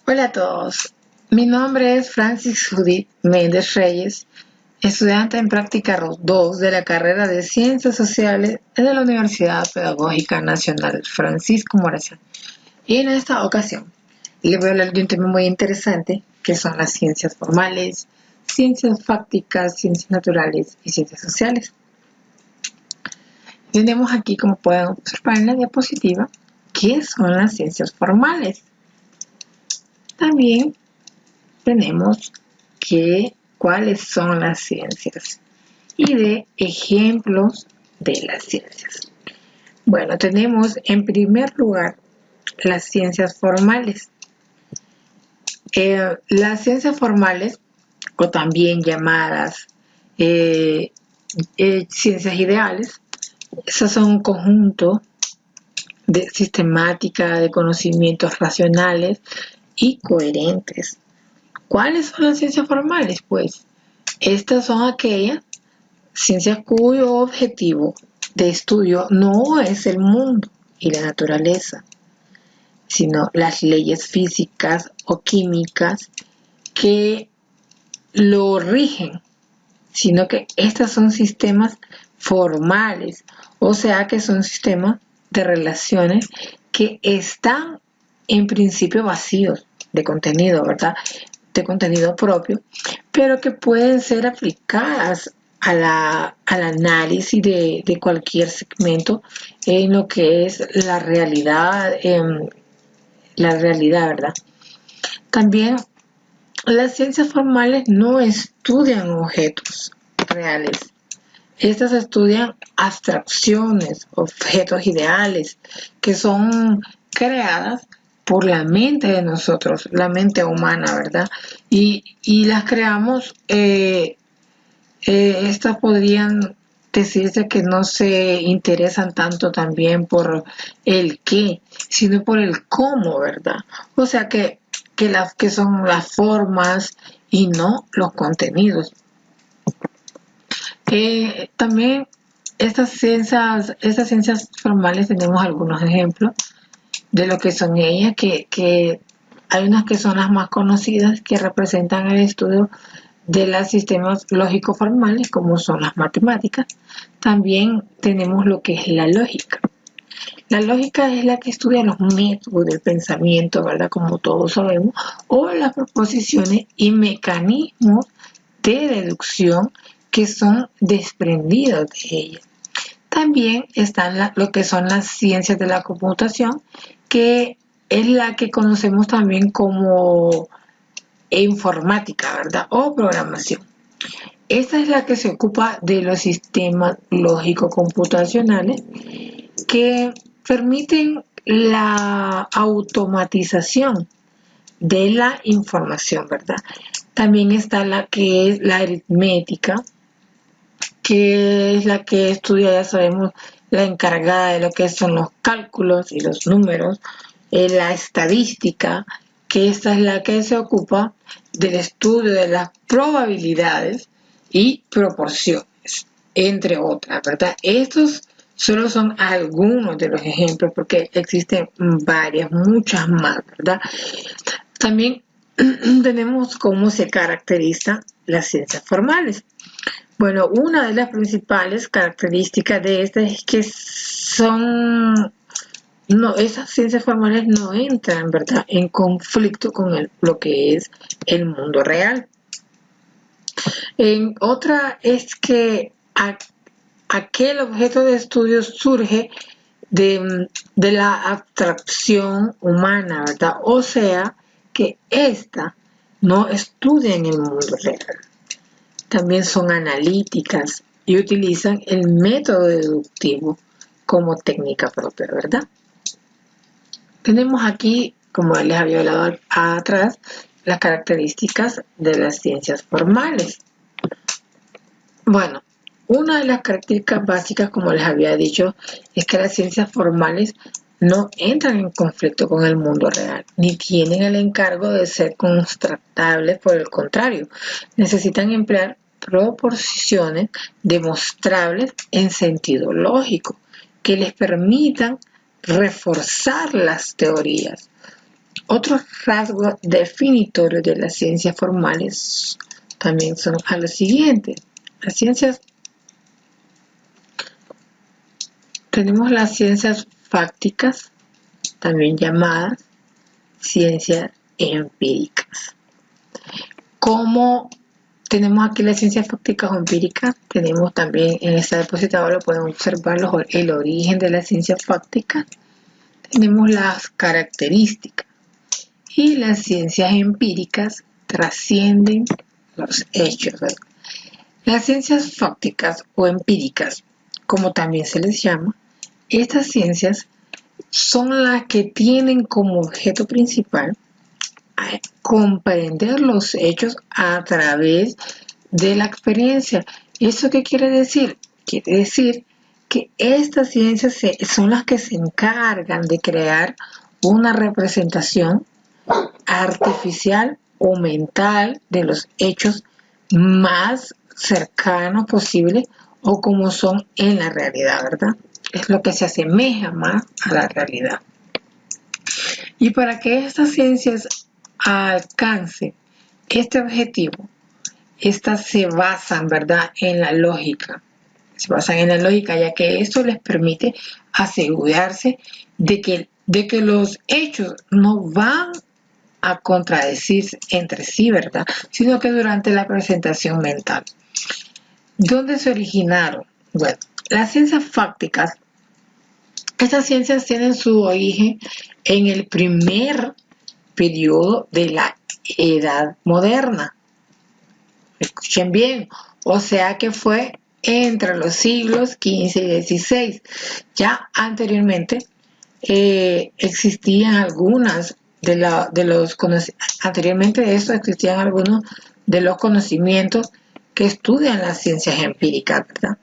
Hola a todos, mi nombre es Francis Judith Méndez Reyes, estudiante en práctica 2 de la carrera de Ciencias Sociales de la Universidad Pedagógica Nacional Francisco Morazán. Y en esta ocasión les voy a hablar de un tema muy interesante que son las ciencias formales, ciencias fácticas, ciencias naturales y ciencias sociales. Tenemos aquí, como pueden observar en la diapositiva, qué son las ciencias formales. También tenemos cuáles son las ciencias y de ejemplos de las ciencias. Bueno, tenemos en primer lugar las ciencias formales. Las ciencias formales, o también llamadas ciencias ideales, esas son un conjunto de sistemática de conocimientos racionales y coherentes. ¿Cuáles son las ciencias formales? Pues estas son aquellas ciencias cuyo objetivo de estudio no es el mundo y la naturaleza, sino las leyes físicas o químicas que lo rigen, sino que estas son sistemas formales, o sea que son sistemas de relaciones que están en principio vacíos de contenido, ¿verdad? De contenido propio, pero que pueden ser aplicadas al análisis de cualquier segmento en lo que es la realidad, ¿verdad? También las ciencias formales no estudian objetos reales. Estas estudian abstracciones, objetos ideales, que son creadas por la mente de nosotros, la mente humana, ¿verdad? Y las creamos, estas podrían decirse que no se interesan tanto también por el qué, sino por el cómo, ¿verdad? O sea que son las formas y no los contenidos. También estas ciencias formales tenemos algunos ejemplos de lo que son ellas, que hay unas que son las más conocidas que representan el estudio de los sistemas lógicos formales, como son las matemáticas. También tenemos lo que es la lógica. La lógica es la que estudia los métodos del pensamiento, ¿verdad? Como todos sabemos, o las proposiciones y mecanismos de deducción que son desprendidos de ella. También están lo que son las ciencias de la computación, que es la que conocemos también como informática, ¿verdad? O programación. Esta es la que se ocupa de los sistemas lógico-computacionales que permiten la automatización de la información, ¿verdad? También está la que es la aritmética, que es la que estudia, ya sabemos, la encargada de lo que son los cálculos y los números, la estadística, que esta es la que se ocupa del estudio de las probabilidades y proporciones, entre otras, ¿verdad? Estos solo son algunos de los ejemplos porque existen muchas más, ¿verdad? También tenemos cómo se caracterizan las ciencias formales. Bueno, una de las principales características de estas es que esas ciencias formales no entran, ¿verdad?, en conflicto con lo que es el mundo real. Otra es que aquel objeto de estudio surge de la abstracción humana, ¿verdad? O sea, que ésta no estudia en el mundo real. También son analíticas y utilizan el método deductivo como técnica propia, ¿verdad? Tenemos aquí, como les había hablado atrás, las características de las ciencias formales. Bueno, una de las características básicas, como les había dicho, es que las ciencias formales no entran en conflicto con el mundo real, ni tienen el encargo de ser constatables, por el contrario, necesitan emplear proposiciones demostrables en sentido lógico, que les permitan reforzar las teorías Otros rasgos definitorios de las ciencias formales también son a los siguientes. Las ciencias, tenemos las ciencias fácticas, también llamadas ciencias empíricas. ¿Cómo tenemos aquí las ciencias fácticas o empíricas? Tenemos también en esta diapositiva, lo pueden observar el origen de las ciencias fácticas. Tenemos las características. Y las ciencias empíricas trascienden los hechos. Las ciencias fácticas o empíricas, como también se les llama, estas ciencias son las que tienen como objeto principal comprender los hechos a través de la experiencia. ¿Eso qué quiere decir? Quiere decir que estas ciencias son las que se encargan de crear una representación artificial o mental de los hechos más cercanos posible o como son en la realidad, ¿verdad? Es lo que se asemeja más a la realidad. Y para que estas ciencias alcancen este objetivo, estas se basan, ¿verdad?, en la lógica. Se basan en la lógica, ya que esto les permite asegurarse de que los hechos no van a contradecirse entre sí, ¿verdad?, sino que durante la presentación mental. ¿Dónde se originaron? Bueno, las ciencias fácticas, estas ciencias tienen su origen en el primer periodo de la Edad Moderna. Escuchen bien, o sea que fue entre los siglos XV y XVI. Ya anteriormente existían algunas anteriormente de esto existían algunos de los conocimientos que estudian las ciencias empíricas, ¿verdad?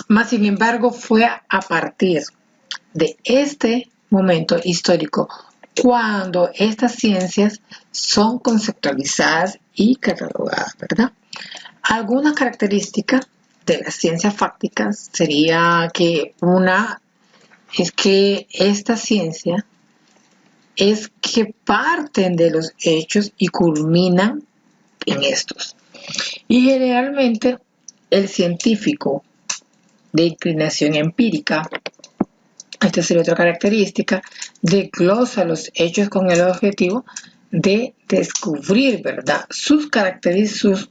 Mas, sin embargo, fue a partir de este momento histórico cuando estas ciencias son conceptualizadas y catalogadas, ¿verdad? Algunas características de las ciencias fácticas sería que una es que esta ciencia es que parten de los hechos y culminan en estos. Y generalmente el científico de inclinación empírica, esta sería otra característica, desglosa los hechos con el objetivo de descubrir, ¿verdad?, sus característicos.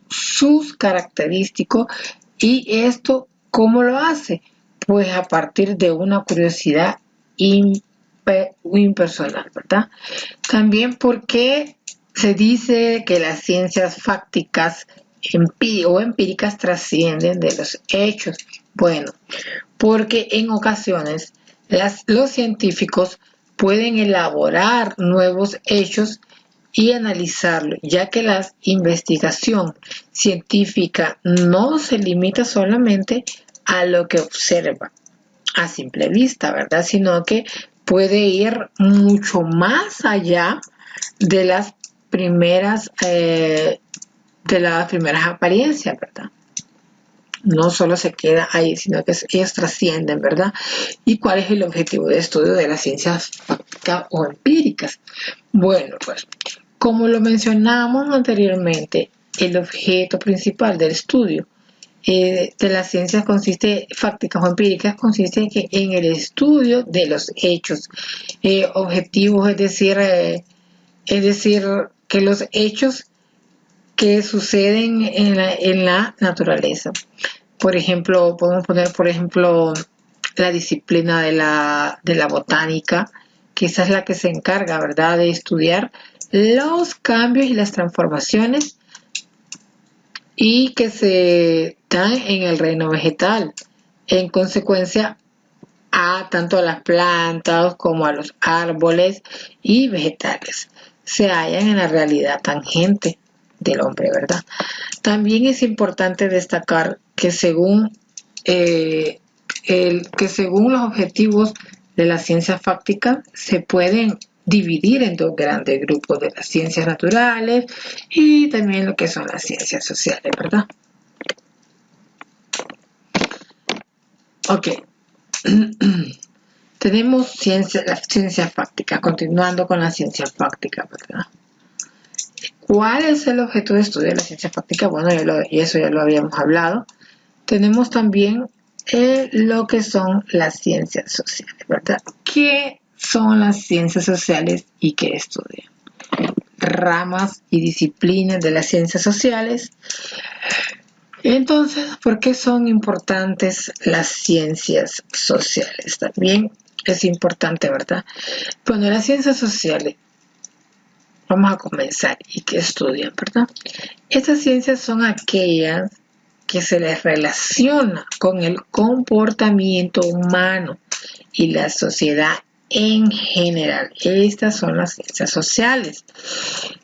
¿Y esto cómo lo hace? Pues a partir de una curiosidad impersonal, ¿verdad? También, ¿por qué se dice que las ciencias fácticas o empíricas trascienden de los hechos? Bueno, porque en ocasiones los científicos pueden elaborar nuevos hechos y analizarlo, ya que la investigación científica no se limita solamente a lo que observa a simple vista, ¿verdad?, sino que puede ir mucho más allá de las primeras apariencias, ¿verdad? No solo se queda ahí, sino que ellos trascienden, ¿verdad? ¿Y cuál es el objetivo de estudio de las ciencias fácticas o empíricas? Bueno, pues, como lo mencionamos anteriormente, el objeto principal del estudio de las ciencias fácticas o empíricas consiste en el estudio de los hechos objetivos, es decir, que los hechos que suceden en la naturaleza. Por ejemplo, podemos poner, la disciplina de la botánica, que esa es la que se encarga, ¿verdad?, de estudiar los cambios y las transformaciones y que se dan en el reino vegetal, en consecuencia tanto a las plantas como a los árboles y vegetales. Se hallan en la realidad tangente del hombre, ¿verdad? También es importante destacar que según los objetivos de las ciencias fácticas se pueden dividir en dos grandes grupos, de las ciencias naturales y también lo que son las ciencias sociales, ¿verdad? Ok. Tenemos la ciencia fáctica, continuando con la ciencia fáctica, ¿verdad? ¿Cuál es el objeto de estudio de la ciencia fáctica? Bueno, y eso ya lo habíamos hablado. Tenemos también lo que son las ciencias sociales, ¿verdad? ¿Qué son las ciencias sociales y qué estudian? Ramas y disciplinas de las ciencias sociales. Entonces, ¿por qué son importantes las ciencias sociales? También es importante, ¿verdad? Bueno, las ciencias sociales, vamos a comenzar. ¿Y qué estudian, verdad? Estas ciencias son aquellas que se les relaciona con el comportamiento humano y la sociedad en general. Estas son las ciencias sociales.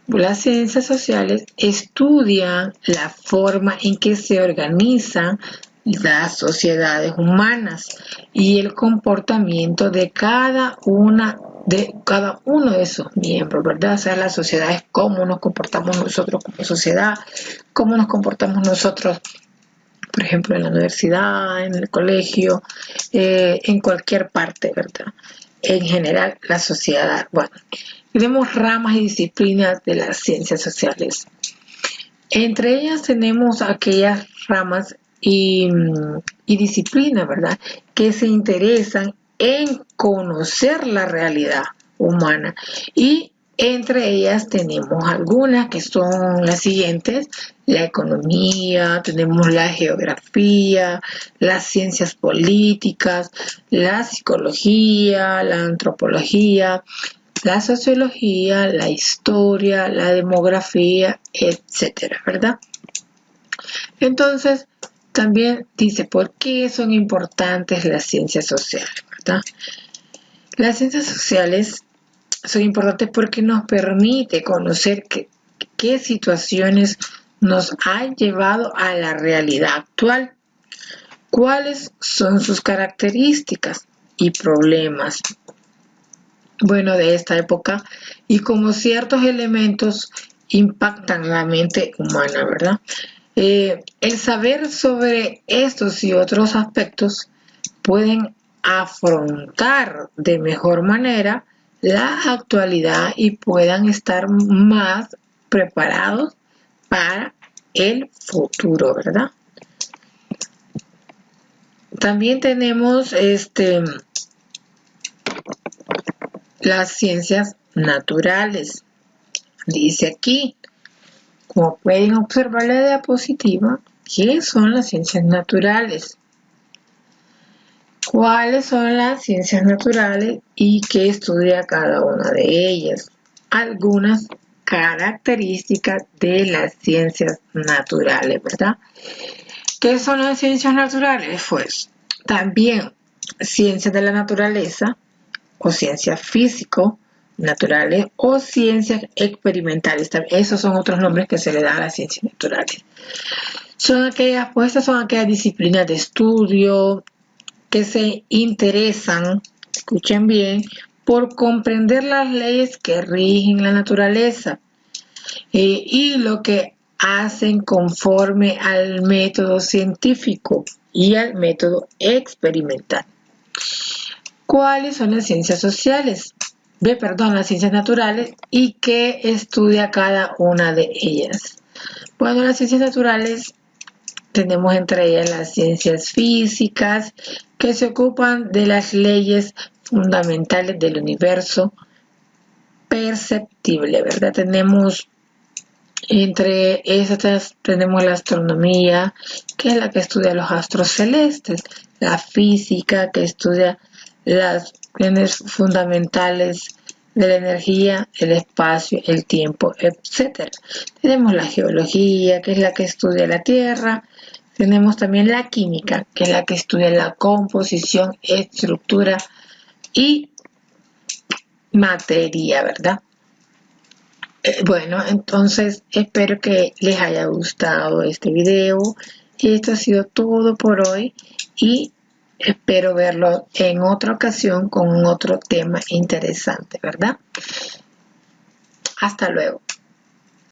Las ciencias sociales estudian la forma en que se organizan las sociedades humanas y el comportamiento de cada uno de sus miembros, ¿verdad? O sea, la sociedad es cómo nos comportamos nosotros como sociedad, cómo nos comportamos nosotros, por ejemplo, en la universidad, en el colegio, en cualquier parte, ¿verdad? En general, la sociedad. Bueno, tenemos ramas y disciplinas de las ciencias sociales. Entre ellas tenemos aquellas ramas y disciplinas, ¿verdad?, que se interesan en conocer la realidad humana. Y entre ellas tenemos algunas que son las siguientes: la economía, tenemos la geografía, las ciencias políticas, la psicología, la antropología, la sociología, la historia, la demografía, etcétera, ¿verdad? Entonces, también dice, ¿por qué son importantes las ciencias sociales, verdad? Las ciencias sociales son importantes porque nos permite conocer qué situaciones nos han llevado a la realidad actual, cuáles son sus características y problemas, bueno, de esta época, y cómo ciertos elementos impactan la mente humana, ¿verdad? El saber sobre estos y otros aspectos pueden afrontar de mejor manera la actualidad y puedan estar más preparados para el futuro, ¿verdad? También tenemos las ciencias naturales. Dice aquí, como pueden observar la diapositiva, ¿qué son las ciencias naturales? ¿Cuáles son las ciencias naturales y qué estudia cada una de ellas? Algunas características de las ciencias naturales, ¿verdad? ¿Qué son las ciencias naturales? Pues también ciencias de la naturaleza o ciencias físico-naturales o ciencias experimentales. Esos son otros nombres que se le dan a las ciencias naturales. Estas son aquellas disciplinas de estudio que se interesan, escuchen bien, por comprender las leyes que rigen la naturaleza y lo que hacen conforme al método científico y al método experimental. ¿Cuáles son las ciencias sociales? Las ciencias naturales y qué estudia cada una de ellas. Bueno, las ciencias naturales tenemos entre ellas las ciencias físicas, que se ocupan de las leyes fundamentales del universo perceptible, ¿verdad? Tenemos entre estas tenemos la astronomía, que es la que estudia los astros celestes, la física, que estudia las leyes fundamentales de la energía, el espacio, el tiempo, etc. Tenemos la geología, que es la que estudia la Tierra. Tenemos también la química, que es la que estudia la composición, estructura y materia, ¿verdad? Bueno, entonces espero que les haya gustado este video. Esto ha sido todo por hoy y espero verlo en otra ocasión con otro tema interesante, ¿verdad? Hasta luego.